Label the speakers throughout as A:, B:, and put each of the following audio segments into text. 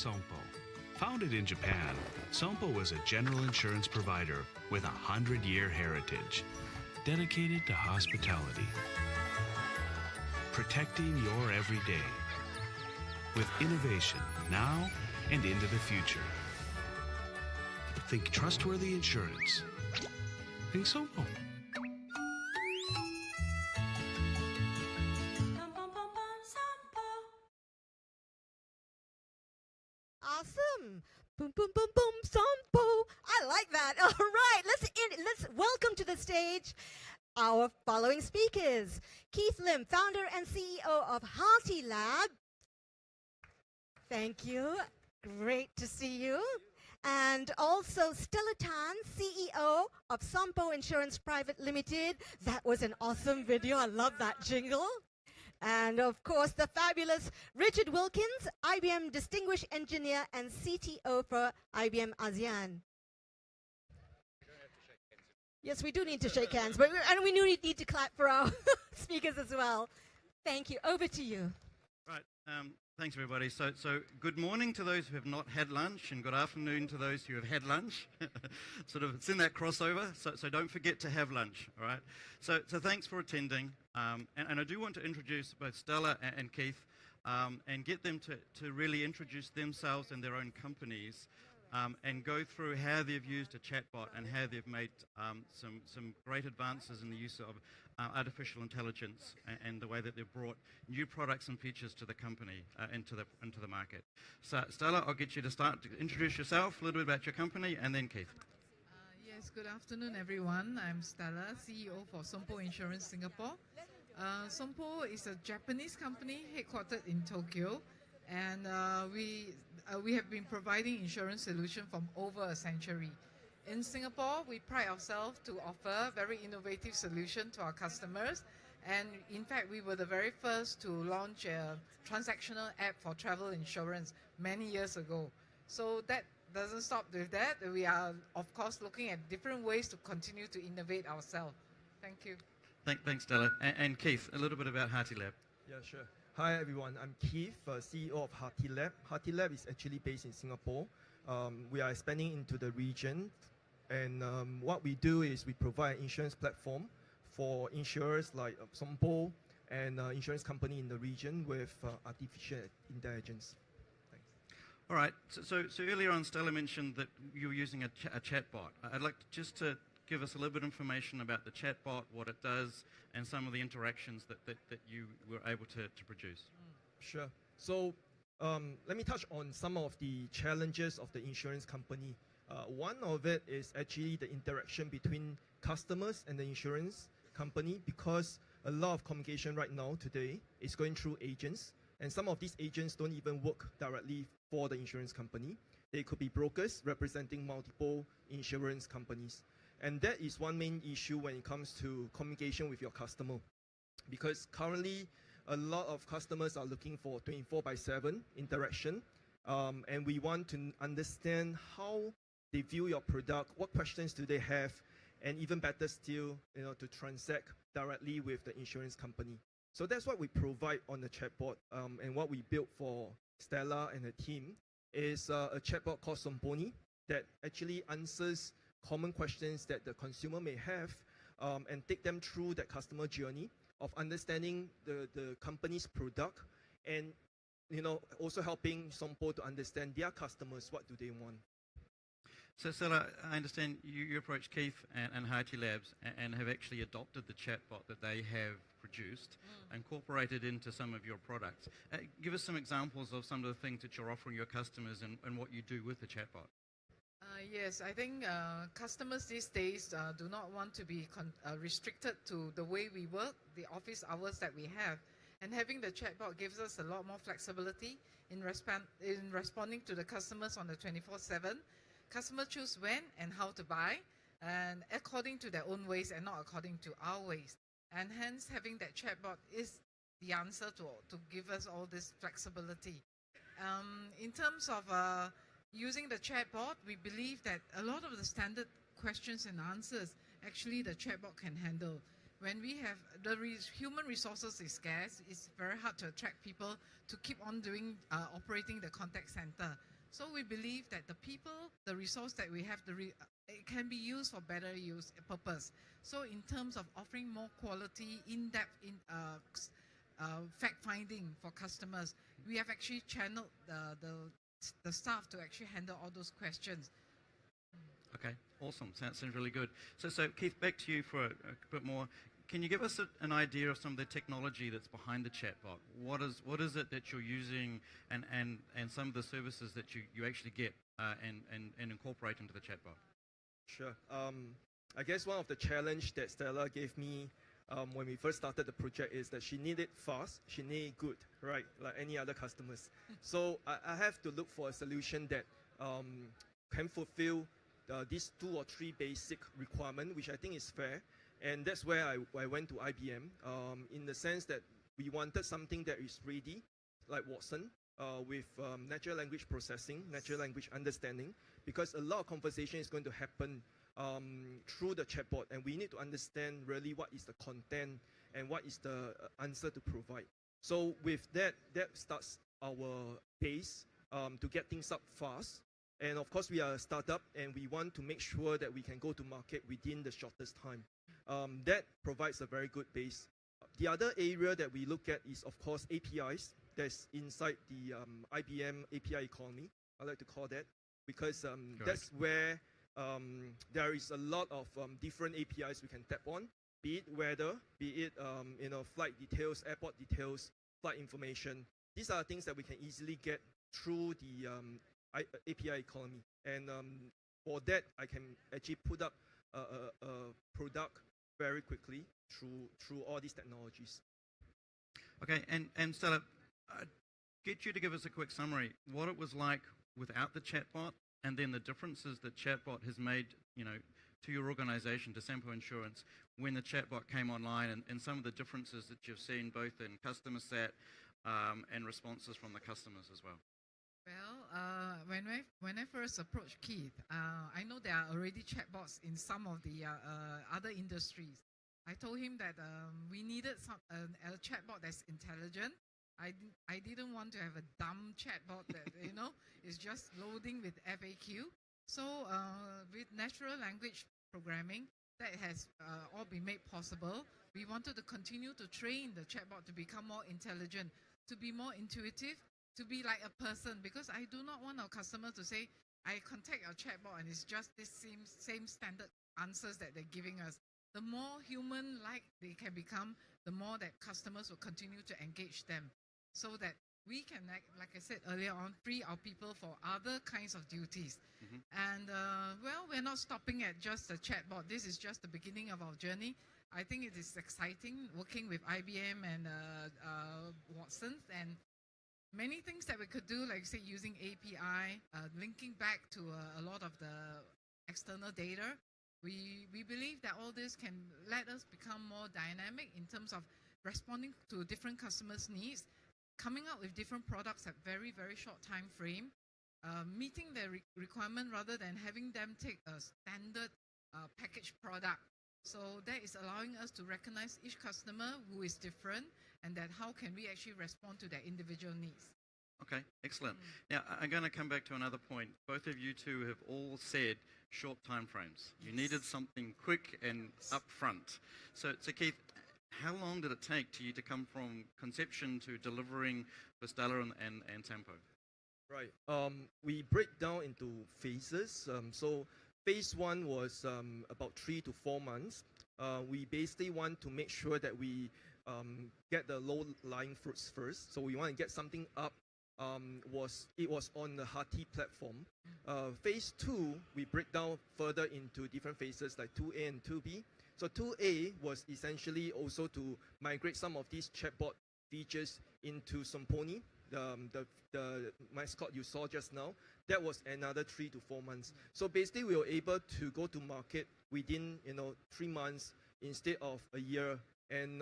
A: Sompo. Founded in Japan, Sompo is a general insurance provider with a 100-year heritage, dedicated to hospitality, protecting your everyday with innovation now and into the future. Think trustworthy insurance. Think Sompo.
B: Awesome! Boom, boom, boom, boom, Sompo. I like that. All right, let's welcome to the stage our following speakers: Keith Lim, founder and CEO of Hearti Lab. Thank you. Great to see you. And also Stella Tan, CEO of Sompo Insurance Private Limited. That was an awesome video. I love that jingle. And of course, the fabulous Richard Wilkins, IBM Distinguished Engineer and CTO for IBM ASEAN. Yes, we do need to shake hands, and we need to clap for our speakers as well. Thank you. Over to you.
C: Right. Thanks, everybody. So good morning to those who have not had lunch, and good afternoon to those who have had lunch. It's in that crossover, so don't forget to have lunch, all right? So thanks for attending. And I do want to introduce both Stella and Keith and get them to really introduce themselves and their own companies and go through how they've used a chatbot and how they've made some great advances in the use of artificial intelligence and the way that they've brought new products and features to the company, into the market. So Stella, I'll get you to start to introduce yourself, a little bit about your company, and then Keith.
D: Yes, good afternoon, everyone. I'm Stella, CEO for Sompo Insurance Singapore. Sompo is a Japanese company headquartered in Tokyo, and we have been providing insurance solutions for over a century. In Singapore, we pride ourselves to offer very innovative solutions to our customers. And in fact, we were the very first to launch a transactional app for travel insurance many years ago. So that doesn't stop with that. We are, of course, looking at different ways to continue to innovate ourselves. Thank you.
C: Thanks, Stella. And Keith, a little bit about Hearti Lab.
E: Yeah, sure. Hi, everyone. I'm Keith, CEO of Hearti Lab. Hearti Lab is actually based in Singapore. We are expanding into the region. And what we do is we provide an insurance platform for insurers like Sompo and insurance company in the region with artificial intelligence. Thanks.
C: All right. So earlier on, Stella mentioned that you were using a chatbot. I'd like to give us a little bit of information about the chatbot, what it does, and some of the interactions that you were able to produce.
E: Sure. So let me touch on some of the challenges of the insurance company. One of it is actually the interaction between customers and the insurance company, because a lot of communication right now today is going through agents, and some of these agents don't even work directly for the insurance company. They could be brokers representing multiple insurance companies. And that is one main issue when it comes to communication with your customer, because currently a lot of customers are looking for 24/7 interaction, and we want to understand how they view your product, what questions do they have, and even better still, to transact directly with the insurance company. So that's what we provide on the chatbot, and what we built for Stella and her team is a chatbot called Somponi that actually answers common questions that the consumer may have, and take them through that customer journey of understanding the company's product, and also helping Sompo to understand their customers, what do they want.
C: So Stella, I understand you approached Keith and Hearti Labs and have actually adopted the chatbot that they have produced, incorporated into some of your products. Give us some examples of some of the things that you're offering your customers and what you do with the chatbot.
D: Yes, I think customers these days do not want to be restricted to the way we work, the office hours that we have. And having the chatbot gives us a lot more flexibility in responding to the customers on the 24/7. Customers choose when and how to buy, and according to their own ways and not according to our ways. And hence, having that chatbot is the answer to give us all this flexibility. In terms of using the chatbot, we believe that a lot of the standard questions and answers, actually the chatbot can handle. when we have human resources is scarce, it's very hard to attract people to keep on doing operating the contact center. So we believe that the people, the resource that we have, it can be used for better use purpose. So in terms of offering more quality, in-depth fact-finding for customers, we have actually channeled the staff to actually handle all those questions.
C: Okay, awesome. Sounds really good. So Keith, back to you for a bit more. Can you give us an idea of some of the technology that's behind the chatbot? What is it that you're using, and some of the services that you actually get and incorporate into the chatbot?
E: Sure. I guess one of the challenge that Stella gave me when we first started the project is that she needed fast, she needed good, right? Like any other customers. So I have to look for a solution that can fulfill these 2 or 3 basic requirements, which I think is fair. And that's where I went to IBM in the sense that we wanted something that is ready, like Watson, with natural language processing, natural language understanding, because a lot of conversation is going to happen through the chatbot, and we need to understand really what is the content and what is the answer to provide. So with that starts our base to get things up fast. And of course, we are a startup, and we want to make sure that we can go to market within the shortest time. That provides a very good base. The other area that we look at is, of course, APIs. That's inside the IBM API economy, I like to call that, because that's where there is a lot of different APIs we can tap on, be it weather, be it flight details, airport details, flight information. These are things that we can easily get through the API economy. And for that, I can actually put up a product very quickly through all these technologies.
C: Okay, and Stella, get you to give us a quick summary what it was like without the chatbot, and then the differences that chatbot has made, to your organization, to Sompo Insurance, when the chatbot came online, and some of the differences that you've seen both in customer sat and responses from the customers as well.
D: Well, when I first approached Keith, I know there are already chatbots in some of the other industries. I told him that we needed a chatbot that's intelligent. I didn't want to have a dumb chatbot that is just loading with FAQ. So with natural language programming, that has all been made possible. We wanted to continue to train the chatbot to become more intelligent, to be more intuitive, to be like a person, because I do not want our customers to say, I contact our chatbot and it's just this same standard answers that they're giving us. The more human-like they can become, the more that customers will continue to engage them, so that we can, like I said earlier on, free our people for other kinds of duties. And well, we're not stopping at just the chatbot. This is just the beginning of our journey. I think it is exciting working with IBM and Watson, and many things that we could do, like say using API, linking back to a lot of the external data. We believe that all this can let us become more dynamic in terms of responding to different customers' needs, coming out with different products at very, very short time frame, meeting their requirement rather than having them take a standard packaged product. So that is allowing us to recognize each customer who is different, and that how can we actually respond to their individual needs.
C: Okay, excellent. Now, I'm going to come back to another point. Both of you two have all said short time frames. You needed something quick and upfront. So Keith, how long did it take to you to come from conception to delivering for Stella and Sompo?
E: Right. We break down into phases. So phase 1 was about 3 to 4 months. We basically want to make sure that we get the low-lying fruits first. So we want to get something up. It was on the Hearti platform. Phase 2, we break down further into different phases like 2A and 2B. So 2A was essentially also to migrate some of these chatbot features into Somponi, the mascot you saw just now. That was another 3 to 4 months. So basically, we were able to go to market within 3 months instead of a year. And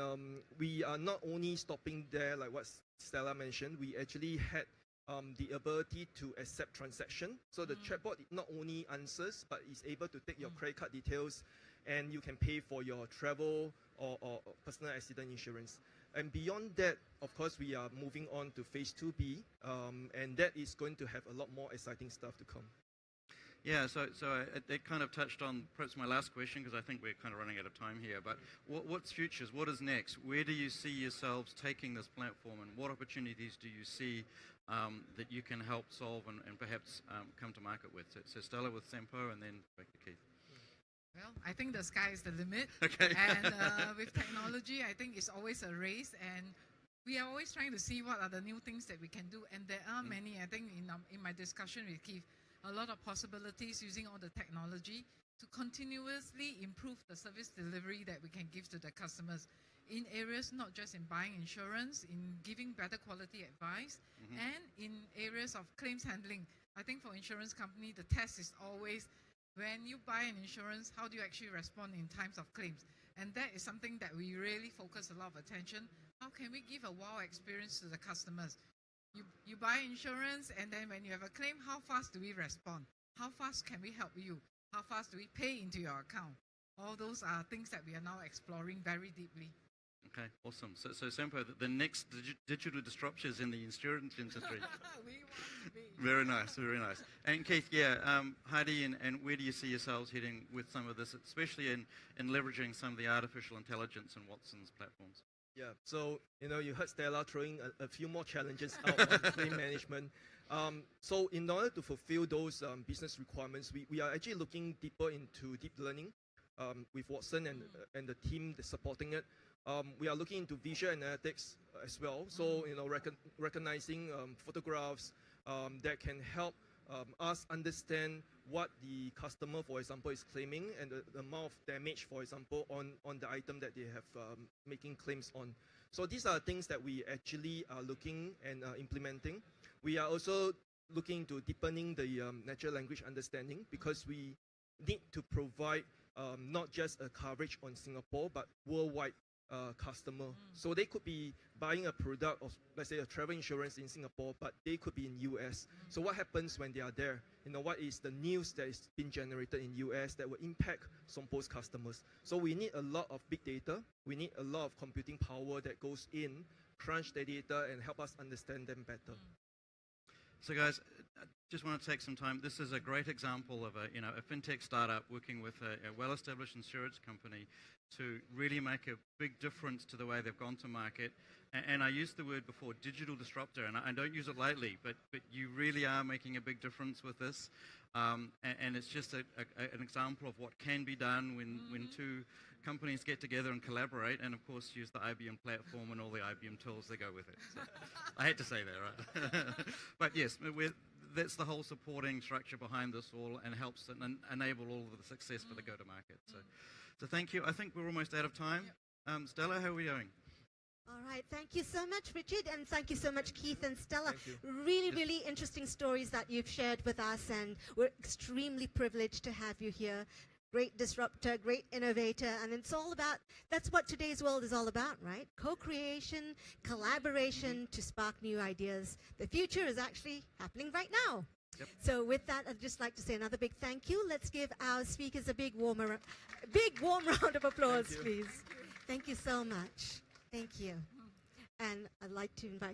E: we are not only stopping there, like what Stella mentioned. We actually had the ability to accept transaction. So the chatbot not only answers, but is able to take your credit card details and you can pay for your travel or personal accident insurance. And beyond that, of course, we are moving on to phase 2B, and that is going to have a lot more exciting stuff to come.
C: Yeah, so it kind of touched on perhaps my last question, because I think we're kind of running out of time here, but what's futures? What is next? Where do you see yourselves taking this platform, and what opportunities do you see that you can help solve and perhaps come to market with? So Stella with Sompo, and then back to Keith.
D: Well, I think the sky is the limit.
C: Okay.
D: And with technology, I think it's always a race, and we are always trying to see what are the new things that we can do. And there are many, I think, in my discussion with Keith, a lot of possibilities using all the technology to continuously improve the service delivery that we can give to the customers in areas not just in buying insurance, in giving better quality advice, and in areas of claims handling. I think for insurance company, the test is always, when you buy an insurance, how do you actually respond in times of claims? And that is something that we really focus a lot of attention. How can we give a wow experience to the customers? You buy insurance, and then when you have a claim, how fast do we respond? How fast can we help you? How fast do we pay into your account? All those are things that we are now exploring very deeply.
C: Okay, awesome. So Sompo, the next digital disruptors in the insurance industry.
D: We want to be.
C: Very nice, very nice. And Keith, Hearti, and where do you see yourselves heading with some of this, especially in leveraging some of the artificial intelligence in Watson's platforms?
E: Yeah, so you heard Stella throwing a few more challenges out on claim management. So in order to fulfill those business requirements, we are actually looking deeper into deep learning with Watson and the team that's supporting it. We are looking into visual analytics as well. So recognizing photographs that can help us understand what the customer, for example, is claiming, and the amount of damage, for example, on the item that they have making claims on. So these are things that we actually are looking and implementing. We are also looking into deepening the natural language understanding, because we need to provide not just a coverage on Singapore, but worldwide customer. So they could be buying a product of, let's say, a travel insurance in Singapore, but they could be in US. So what happens when they are there? What is the news that is being generated in US that will impact Sompo's customers? So we need a lot of big data. We need a lot of computing power that goes in, crunch the data, and help us understand them better.
C: So guys, I just want to take some time. This is a great example of a fintech startup working with a well-established insurance company to really make a big difference to the way they've gone to market. And I used the word before, digital disruptor, and I don't use it lightly, but you really are making a big difference with this. And it's just an example of what can be done when two companies get together and collaborate, and of course use the IBM platform and all the IBM tools that go with it. So I had to say that, right? But yes, that's the whole supporting structure behind this all, and helps enable all of the success for the go-to-market. So thank you. I think we're almost out of time. Stella, how are we doing?
B: All right, thank you so much, Richard, and thank you so much, Keith and Stella.
E: Thank you.
B: Really interesting stories that you've shared with us, and we're extremely privileged to have you here. Great disruptor, great innovator, and it's all about, that's what today's world is all about, right? Co-creation, collaboration to spark new ideas. The future is actually happening right now.
C: Yep.
B: So with that, I'd just like to say another big thank you. Let's give our speakers a big warm round of applause, please. Thank you so much. Thank you. And I'd like to invite